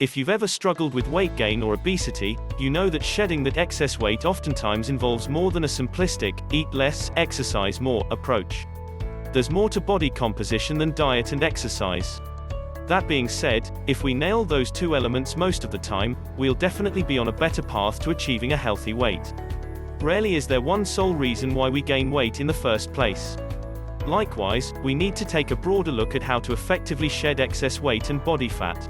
If you've ever struggled with weight gain or obesity, you know that shedding that excess weight oftentimes involves more than a simplistic, eat less, exercise more, approach. There's more to body composition than diet and exercise. That being said, if we nail those two elements most of the time, we'll definitely be on a better path to achieving a healthy weight. Rarely is there one sole reason why we gain weight in the first place. Likewise, we need to take a broader look at how to effectively shed excess weight and body fat.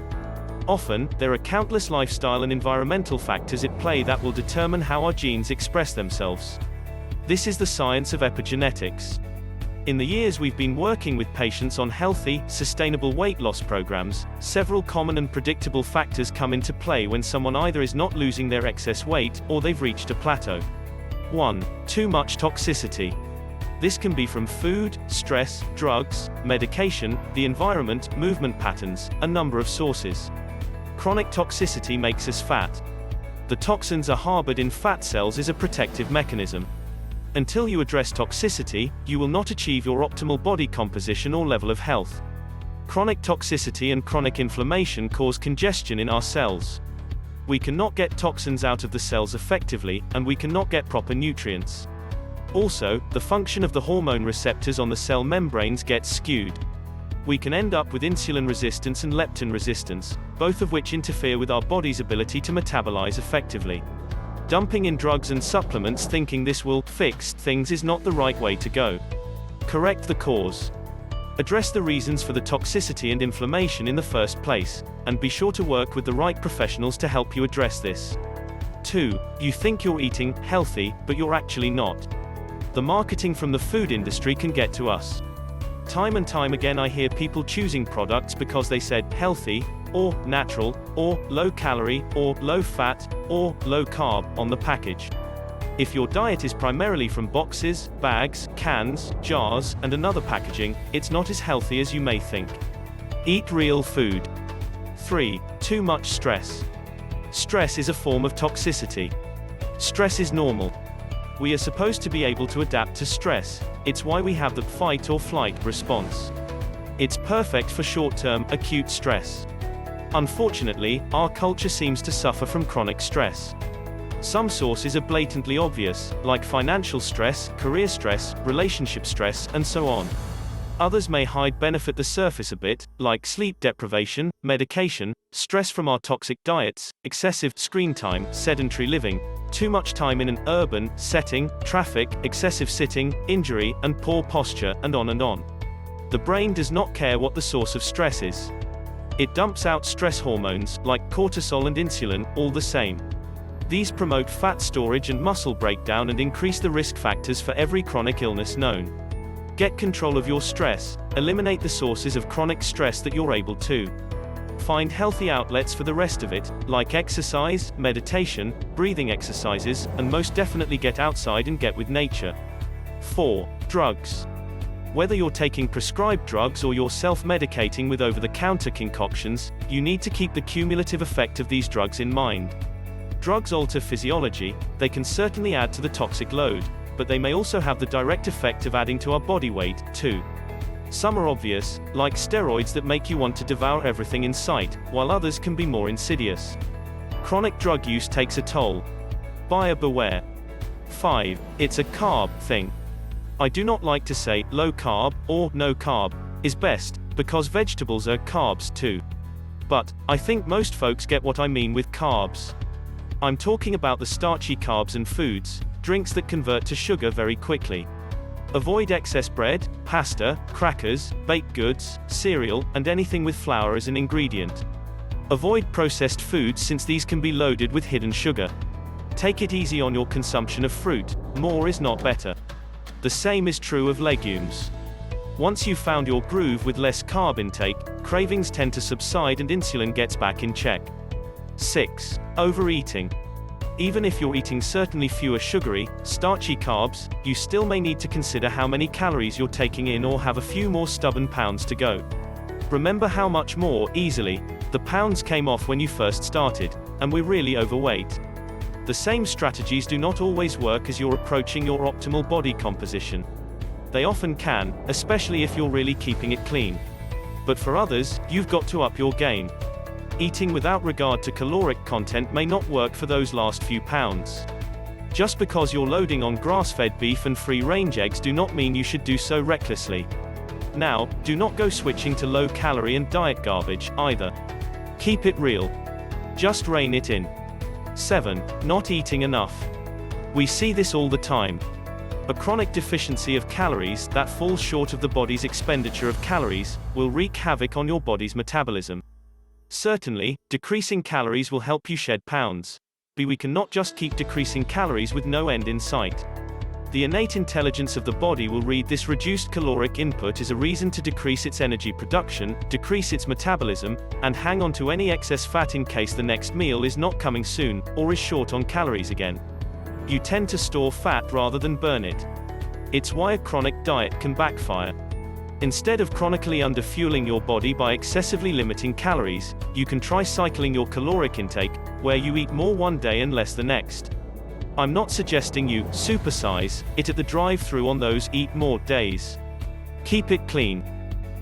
Often, there are countless lifestyle and environmental factors at play that will determine how our genes express themselves. This is the science of epigenetics. In the years we've been working with patients on healthy, sustainable weight loss programs, several common and predictable factors come into play when someone either is not losing their excess weight, or they've reached a plateau. 1. Too much toxicity. This can be from food, stress, drugs, medication, the environment, movement patterns, a number of sources. Chronic toxicity makes us fat. The toxins are harbored in fat cells as a protective mechanism. Until you address toxicity, you will not achieve your optimal body composition or level of health. Chronic toxicity and chronic inflammation cause congestion in our cells. We cannot get toxins out of the cells effectively, and we cannot get proper nutrients. Also, the function of the hormone receptors on the cell membranes gets skewed. We can end up with insulin resistance and leptin resistance, both of which interfere with our body's ability to metabolize effectively. Dumping in drugs and supplements thinking this will fix things is not the right way to go. Correct the cause. Address the reasons for the toxicity and inflammation in the first place, and be sure to work with the right professionals to help you address this. 2. You think you're eating healthy, but you're actually not. The marketing from the food industry can get to us. Time and time again I hear people choosing products because they said healthy, or natural, or low calorie, or low fat, or low carb on the package. If your diet is primarily from boxes, bags, cans, jars, and another packaging, it's not as healthy as you may think. Eat real food. 3. Too much stress. Stress is a form of toxicity. Stress is normal. We are supposed to be able to adapt to stress. It's why we have the fight or flight response. It's perfect for short-term, acute stress. Unfortunately, our culture seems to suffer from chronic stress. Some sources are blatantly obvious, like financial stress, career stress, relationship stress, and so on. Others may hide beneath the surface a bit, like sleep deprivation, medication, stress from our toxic diets, excessive screen time, sedentary living, too much time in an urban setting, traffic, excessive sitting, injury, and poor posture, and on and on. The brain does not care what the source of stress is. It dumps out stress hormones, like cortisol and insulin, all the same. These promote fat storage and muscle breakdown and increase the risk factors for every chronic illness known. Get control of your stress, eliminate the sources of chronic stress that you're able to. Find healthy outlets for the rest of it, like exercise, meditation, breathing exercises, and most definitely get outside and get with nature. 4. Drugs. Whether you're taking prescribed drugs or you're self-medicating with over-the-counter concoctions, you need to keep the cumulative effect of these drugs in mind. Drugs alter physiology, they can certainly add to the toxic load, but they may also have the direct effect of adding to our body weight, too. Some are obvious, like steroids that make you want to devour everything in sight, while others can be more insidious. Chronic drug use takes a toll. Buyer beware. 5. It's a carb thing. I do not like to say low carb or no carb is best, because vegetables are carbs too. But I think most folks get what I mean with carbs. I'm talking about the starchy carbs and foods, drinks that convert to sugar very quickly. Avoid excess bread, pasta, crackers, baked goods, cereal, and anything with flour as an ingredient. Avoid processed foods since these can be loaded with hidden sugar. Take it easy on your consumption of fruit, more is not better. The same is true of legumes. Once you've found your groove with less carb intake, cravings tend to subside and insulin gets back in check. 6. Overeating. Even if you're eating certainly fewer sugary, starchy carbs, you still may need to consider how many calories you're taking in or have a few more stubborn pounds to go. Remember how much more easily the pounds came off when you first started, and we're really overweight. The same strategies do not always work as you're approaching your optimal body composition. They often can, especially if you're really keeping it clean. But for others, you've got to up your game. eating without regard to caloric content may not work for those last few pounds. Just because you're loading on grass-fed beef and free-range eggs do not mean you should do so recklessly. Now, do not go switching to low-calorie and diet garbage, either. Keep it real. Just rein it in. 7. Not eating enough. We see this all the time. A chronic deficiency of calories that falls short of the body's expenditure of calories will wreak havoc on your body's metabolism. Certainly, decreasing calories will help you shed pounds. But we cannot just keep decreasing calories with no end in sight. The innate intelligence of the body will read this reduced caloric input as a reason to decrease its energy production, decrease its metabolism, and hang on to any excess fat in case the next meal is not coming soon, or is short on calories again. You tend to store fat rather than burn it. It's why a chronic diet can backfire. Instead of chronically underfueling your body by excessively limiting calories, you can try cycling your caloric intake, where you eat more one day and less the next. I'm not suggesting you supersize it at the drive-thru on those eat more days. Keep it clean.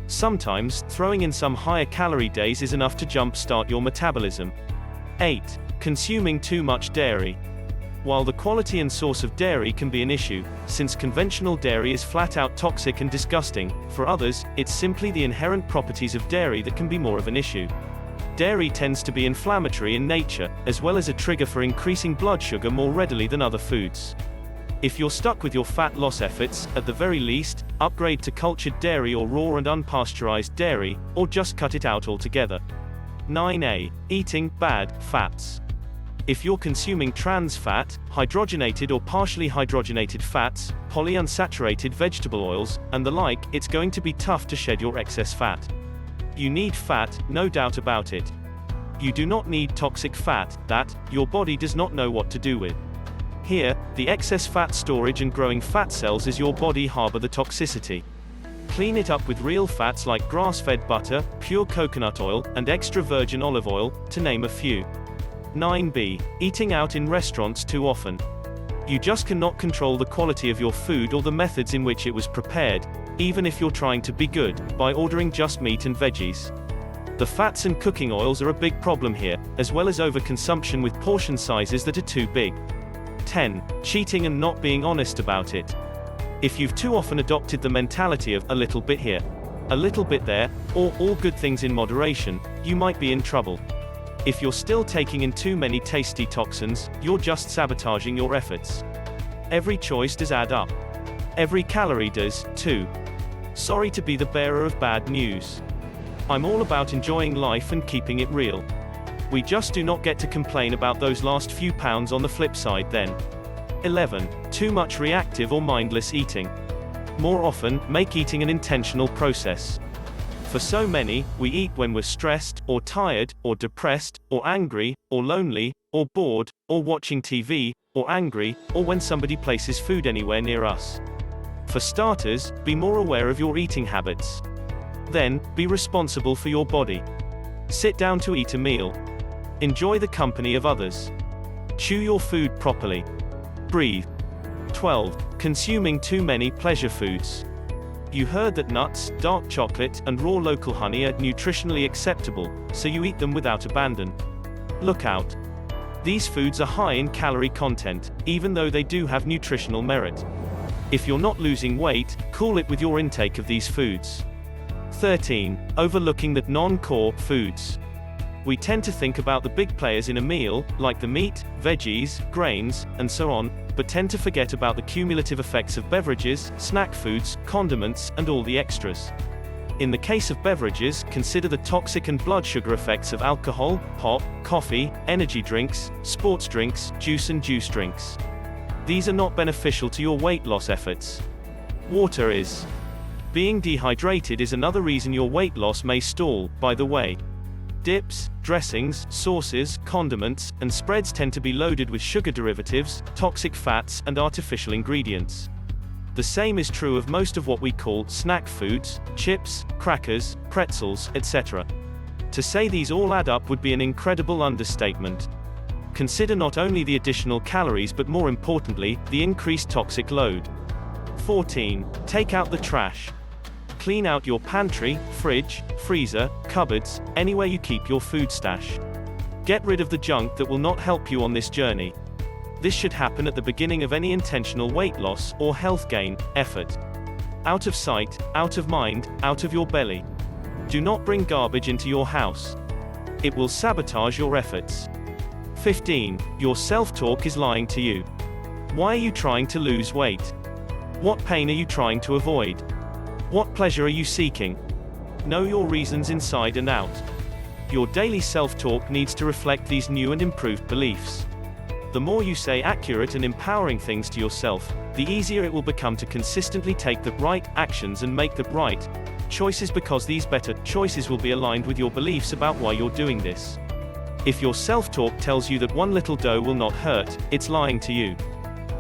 Sometimes, throwing in some higher calorie days is enough to jumpstart your metabolism. 8. Consuming too much dairy. While the quality and source of dairy can be an issue, since conventional dairy is flat out toxic and disgusting, for others, it's simply the inherent properties of dairy that can be more of an issue. Dairy tends to be inflammatory in nature, as well as a trigger for increasing blood sugar more readily than other foods. If you're stuck with your fat loss efforts, at the very least, upgrade to cultured dairy or raw and unpasteurized dairy, or just cut it out altogether. 9a. Eating bad fats. If you're consuming trans fat, hydrogenated or partially hydrogenated fats, polyunsaturated vegetable oils, and the like, it's going to be tough to shed your excess fat. You need fat, no doubt about it. You do not need toxic fat that your body does not know what to do with. Here, the excess fat storage and growing fat cells as your body harbor the toxicity. Clean it up with real fats like grass-fed butter, pure coconut oil, and extra virgin olive oil, to name a few. 9b. Eating out in restaurants too often. You just cannot control the quality of your food or the methods in which it was prepared, even if you're trying to be good, by ordering just meat and veggies. The fats and cooking oils are a big problem here, as well as overconsumption with portion sizes that are too big. 10. Cheating and not being honest about it. If you've too often adopted the mentality of a little bit here, a little bit there, or all good things in moderation, you might be in trouble. If you're still taking in too many tasty toxins, you're just sabotaging your efforts. Every choice does add up. Every calorie does, too. Sorry to be the bearer of bad news. I'm all about enjoying life and keeping it real. We just do not get to complain about those last few pounds on the flip side then. 11. Too much reactive or mindless eating. More often, make eating an intentional process. For so many, we eat when we're stressed, or tired, or depressed, or angry, or lonely, or bored, or watching TV, or angry, or when somebody places food anywhere near us. For starters, be more aware of your eating habits. Then, be responsible for your body. Sit down to eat a meal. Enjoy the company of others. Chew your food properly. Breathe. 12. Consuming too many pleasure foods. You heard that nuts, dark chocolate, and raw local honey are nutritionally acceptable, so you eat them without abandon. Look out. These foods are high in calorie content, even though they do have nutritional merit. If you're not losing weight, cool it with your intake of these foods. 13. Overlooking the non-core foods. We tend to think about the big players in a meal, like the meat, veggies, grains, and so on, but tend to forget about the cumulative effects of beverages, snack foods, condiments, and all the extras. In the case of beverages, consider the toxic and blood sugar effects of alcohol, pop, coffee, energy drinks, sports drinks, juice and juice drinks. These are not beneficial to your weight loss efforts. Water is. Being dehydrated is another reason your weight loss may stall, by the way. Dips, dressings, sauces, condiments, and spreads tend to be loaded with sugar derivatives, toxic fats, and artificial ingredients. The same is true of most of what we call snack foods, chips, crackers, pretzels, etc. To say these all add up would be an incredible understatement. Consider not only the additional calories but more importantly, the increased toxic load. 14. Take out the trash. Clean out your pantry, fridge, freezer, cupboards, anywhere you keep your food stash. Get rid of the junk that will not help you on this journey. This should happen at the beginning of any intentional weight loss or health gain effort. Out of sight, out of mind, out of your belly. Do not bring garbage into your house. It will sabotage your efforts. 15. Your self-talk is lying to you. Why are you trying to lose weight? What pain are you trying to avoid? What pleasure are you seeking? Know your reasons inside and out. Your daily self-talk needs to reflect these new and improved beliefs. The more you say accurate and empowering things to yourself, the easier it will become to consistently take the right actions and make the right choices, because these better choices will be aligned with your beliefs about why you're doing this. If your self-talk tells you that one little dough will not hurt, it's lying to you.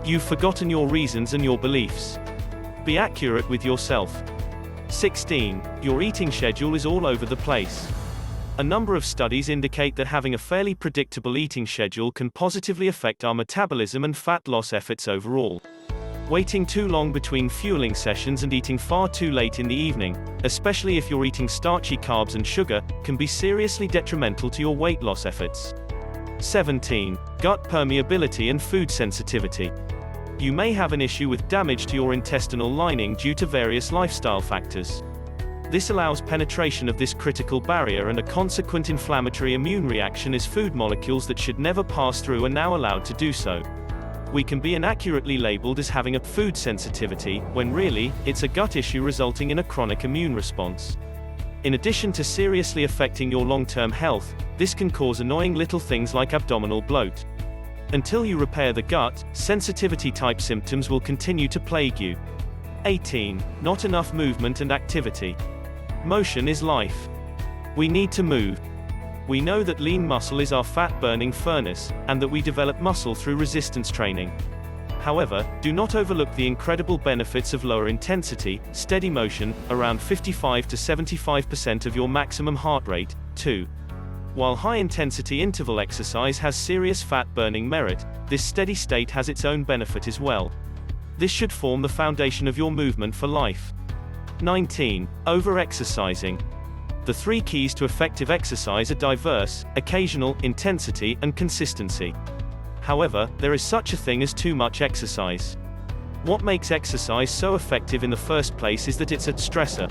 You've forgotten your reasons and your beliefs. Be accurate with yourself. 16. Your eating schedule is all over the place. A number of studies indicate that having a fairly predictable eating schedule can positively affect our metabolism and fat loss efforts overall. Waiting too long between fueling sessions and eating far too late in the evening, especially if you're eating starchy carbs and sugar, can be seriously detrimental to your weight loss efforts. 17. Gut permeability and food sensitivity. You may have an issue with damage to your intestinal lining due to various lifestyle factors. This allows penetration of this critical barrier and a consequent inflammatory immune reaction, as food molecules that should never pass through are now allowed to do so. We can be inaccurately labeled as having a food sensitivity, when really, it's a gut issue resulting in a chronic immune response. In addition to seriously affecting your long-term health, this can cause annoying little things like abdominal bloat. Until you repair the gut, sensitivity-type symptoms will continue to plague you. 18. Not enough movement and activity. Motion is life. We need to move. We know that lean muscle is our fat-burning furnace, and that we develop muscle through resistance training. However, do not overlook the incredible benefits of lower intensity, steady motion, around 55 to 75% of your maximum heart rate, too. While high-intensity interval exercise has serious fat-burning merit, this steady state has its own benefit as well. This should form the foundation of your movement for life. 19. Over-exercising. The three keys to effective exercise are diverse, occasional, intensity, and consistency. However, there is such a thing as too much exercise. What makes exercise so effective in the first place is that it's a stressor.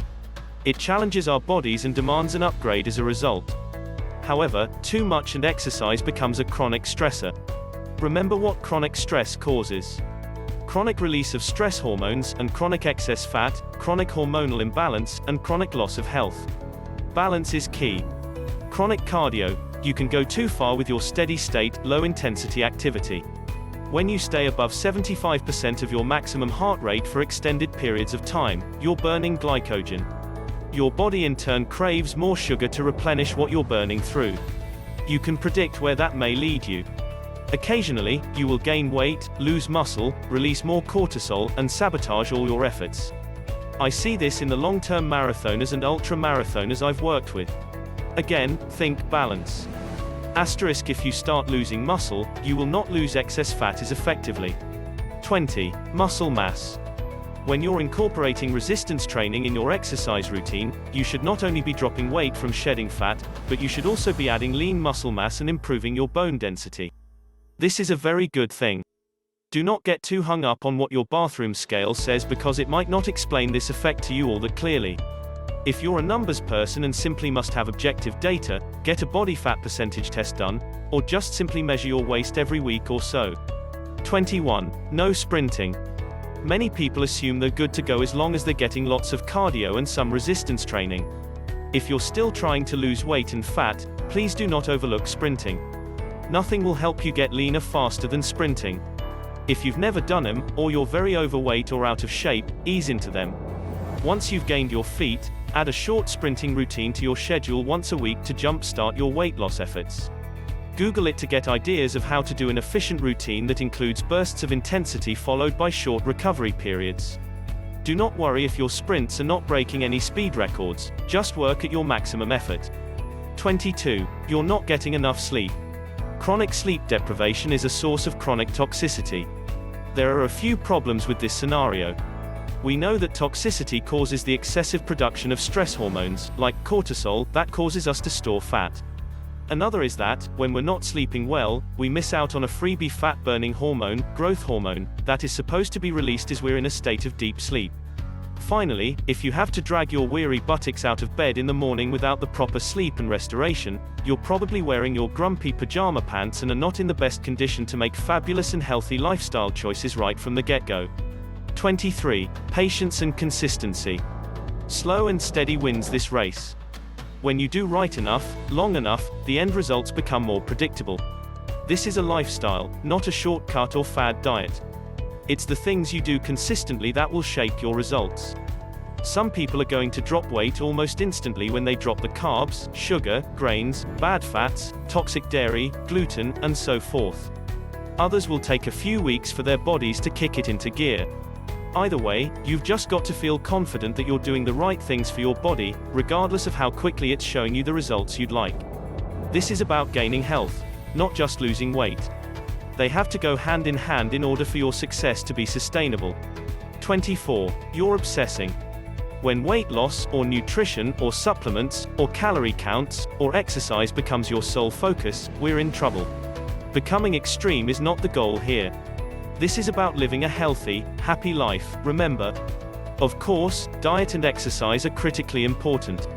It challenges our bodies and demands an upgrade as a result. However, too much and exercise becomes a chronic stressor. Remember what chronic stress causes. Chronic release of stress hormones, and chronic excess fat, chronic hormonal imbalance, and chronic loss of health. Balance is key. Chronic cardio. You can go too far with your steady-state, low-intensity activity. When you stay above 75% of your maximum heart rate for extended periods of time, you're burning glycogen. Your body in turn craves more sugar to replenish what you're burning through. You can predict where that may lead you. Occasionally, you will gain weight, lose muscle, release more cortisol, and sabotage all your efforts. I see this in the long-term marathoners and ultra-marathoners I've worked with. Again, think balance. Asterisk: if you start losing muscle, you will not lose excess fat as effectively. 20. Muscle mass. When you're incorporating resistance training in your exercise routine, you should not only be dropping weight from shedding fat, but you should also be adding lean muscle mass and improving your bone density. This is a very good thing. Do not get too hung up on what your bathroom scale says, because it might not explain this effect to you all that clearly. If you're a numbers person and simply must have objective data, get a body fat percentage test done, or just simply measure your waist every week or so. 21. No sprinting. Many people assume they're good to go as long as they're getting lots of cardio and some resistance training. If you're still trying to lose weight and fat, please do not overlook sprinting. Nothing will help you get leaner faster than sprinting. If you've never done them, or you're very overweight or out of shape, ease into them. Once you've gained your feet, add a short sprinting routine to your schedule once a week to jumpstart your weight loss efforts. Google it to get ideas of how to do an efficient routine that includes bursts of intensity followed by short recovery periods. Do not worry if your sprints are not breaking any speed records, just work at your maximum effort. 22. You're not getting enough sleep. Chronic sleep deprivation is a source of chronic toxicity. There are a few problems with this scenario. We know that toxicity causes the excessive production of stress hormones, like cortisol, that causes us to store fat. Another is that, when we're not sleeping well, we miss out on a freebie fat-burning hormone, growth hormone, that is supposed to be released as we're in a state of deep sleep. Finally, if you have to drag your weary buttocks out of bed in the morning without the proper sleep and restoration, you're probably wearing your grumpy pajama pants and are not in the best condition to make fabulous and healthy lifestyle choices right from the get-go. 23. Patience and consistency. Slow and steady wins this race. When you do right enough, long enough, the end results become more predictable. This is a lifestyle, not a shortcut or fad diet. It's the things you do consistently that will shape your results. Some people are going to drop weight almost instantly when they drop the carbs, sugar, grains, bad fats, toxic dairy, gluten, and so forth. Others will take a few weeks for their bodies to kick it into gear. Either way, you've just got to feel confident that you're doing the right things for your body, regardless of how quickly it's showing you the results you'd like. This is about gaining health, not just losing weight. They have to go hand in hand in order for your success to be sustainable. 24. You're obsessing. When weight loss, or nutrition, or supplements, or calorie counts, or exercise becomes your sole focus, we're in trouble. Becoming extreme is not the goal here. This is about living a healthy, happy life, remember. Of course, diet and exercise are critically important.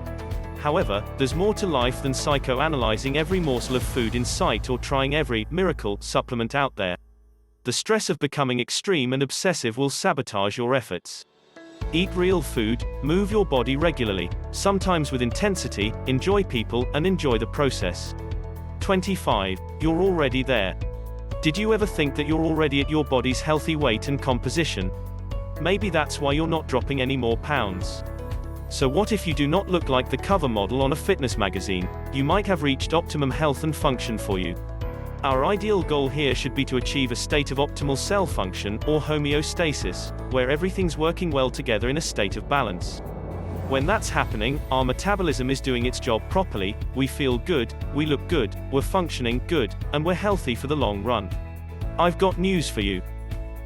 However, there's more to life than psychoanalyzing every morsel of food in sight or trying every miracle supplement out there. The stress of becoming extreme and obsessive will sabotage your efforts. Eat real food, move your body regularly, sometimes with intensity, enjoy people, and enjoy the process. 25. You're already there. Did you ever think that you're already at your body's healthy weight and composition? Maybe that's why you're not dropping any more pounds. So what if you do not look like the cover model on a fitness magazine? You might have reached optimum health and function for you. Our ideal goal here should be to achieve a state of optimal cell function, or homeostasis, where everything's working well together in a state of balance. When that's happening, our metabolism is doing its job properly, we feel good, we look good, we're functioning good, and we're healthy for the long run. I've got news for you.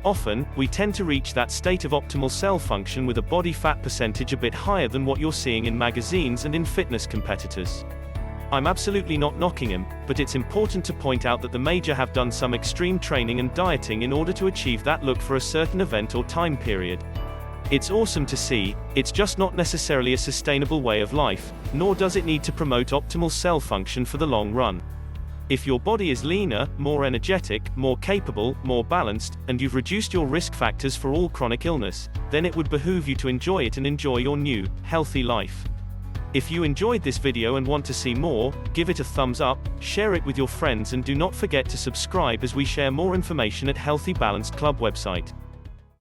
Often, we tend to reach that state of optimal cell function with a body fat percentage a bit higher than what you're seeing in magazines and in fitness competitors. I'm absolutely not knocking him, but it's important to point out that the major have done some extreme training and dieting in order to achieve that look for a certain event or time period. It's awesome to see, it's just not necessarily a sustainable way of life, nor does it need to promote optimal cell function for the long run. If your body is leaner, more energetic, more capable, more balanced, and you've reduced your risk factors for all chronic illness, then it would behoove you to enjoy it and enjoy your new, healthy life. If you enjoyed this video and want to see more, give it a thumbs up, share it with your friends, and do not forget to subscribe as we share more information at Healthy Balanced Club website.